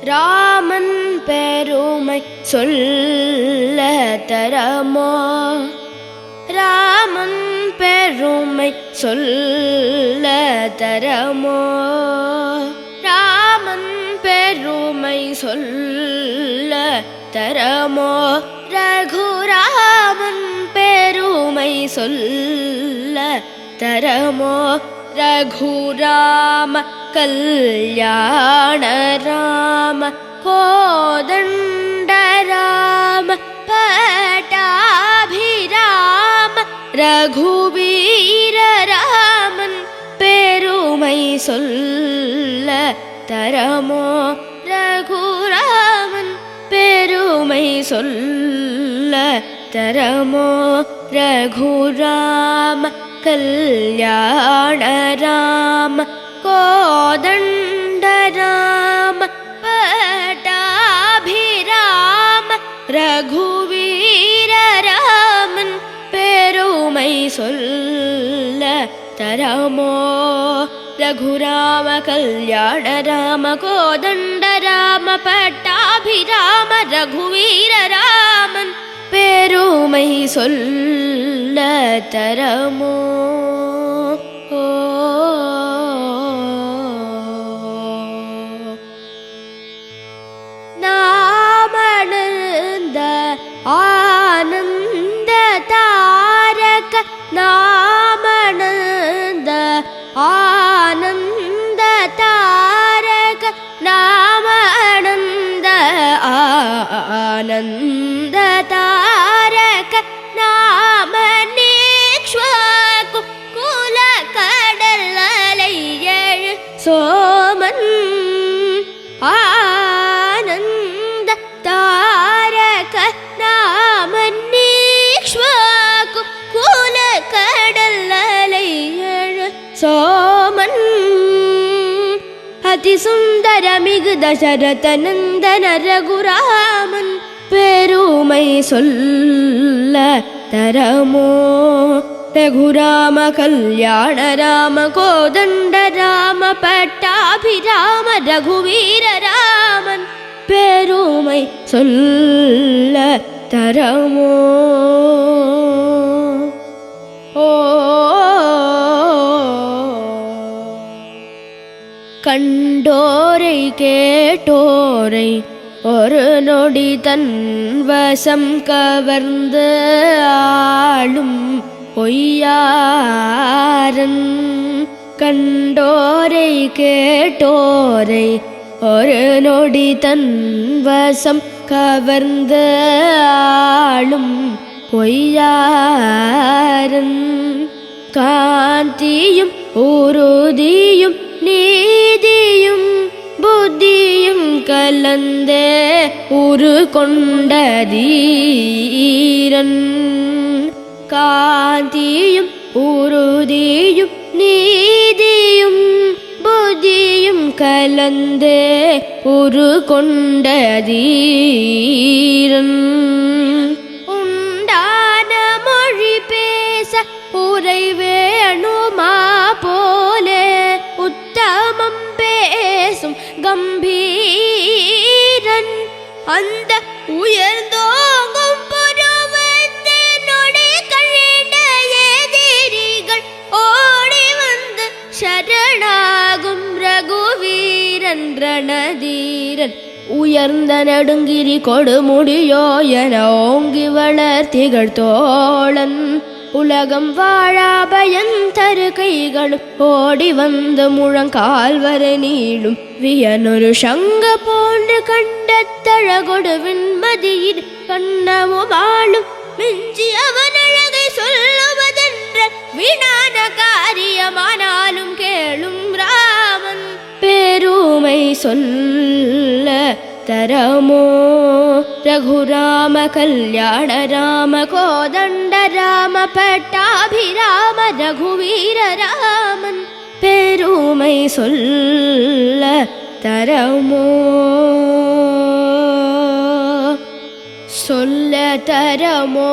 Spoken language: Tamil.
ராமன் பெருமை சொல்ல தரமோ? ராமன் பெருமை சொல்ல தரமோ? ராமன் பெருமை சொல்ல தரமோ? ரகுராமன் பெருமை சொல்ல தரமோ? ரகுராம கல்யாண ராம கோதண்ட ராம பட்டாபிராம ரகுவீர ராமன் பெருமை சொல்ல தரமோ? ரகுராமன் பெருமை சொல்ல தரமோ? ரகுராம கல்யாண ராம கோதண்ட ராம பட்டாபிராம ரகுவீர ராமன் பெருமை சொல்ல தரமோ? ரகுராம கல்யாண ராம கோதண்ட ராம பட்டாபிராம ரகுவீர ராமன் பெருமை சொல்ல தரமோ? நாமணந்த ஆனந்த தாரக நாமணந்த ஆனந்த தாரக நாமணந்த ஆனந்த தாரக நாமநீக்ஷ்வாகு குல கடலை ஏழு சோமன் ஆனந்த தாரக நாமநீக்ஷ்வாகு குல கடலை ஏழு சோமன் அதிசுந்தர மிகு தசரத நந்தன ரகுராமன் பெருமை சொல்ல தரமோ? ரகுராம கல்யாண ராம கோதண்ட ராம பட்டாபிராம ரகுவீர ராமன் பெருமை சொல்ல தரமோ? கண்டோரை கேட்டோரை ஒரு நொடி தன் வசம் கவர்ந்து ஆளும் பொய்யாரன். கண்டோரை கேட்டோரை ஒரு நொடி தன் வசம் கவர்ந்து ஆளும் பொய்யாரன். காந்தியும் உறுதியும் நீதியும் புத்தியும் கலந்தே உரு கொண்ட தீரன். காந்தியும் உறுதியும் நீதியும் புத்தியும் கலந்தே உரு கொண்ட தீரன். உண்டான மொழி பேச உரை வேணுமா போலே உத்தமம் பேசும் கம்பீரன். அந்த உயர்ந்தோங்கும் புருவத்தினொடே கழிந்த எதிரிகள் ஓடி வந்து சரணாகும் ரகுவீரன் ரணதீரன். உயர்ந்த நெடுங்கிரி கொடுமுடியோ என ஓங்கி வளர்த்திகள் தோழன். உலகம் வாழா பயந்தரு கைகளும் ஓடி வந்து முழங்கால் வரை நீளும் வியனொரு சங்க போன்று கண்டத்தழகொடு விண்மதியில் கண்ணமும் ஆளும் மிஞ்சி அவன் அழகை சொல்லுவதென்ற வினான காரியமானாலும் கேளும் ராமன் பெருமை சொல்ல தரமோ? ரகுராம கல்யாண ராம கோதண்ட ராம பட்டாபிராம ரகுவீர ராமன் பெருமை சொல்ல தரமோ? சொல்ல தரமோ?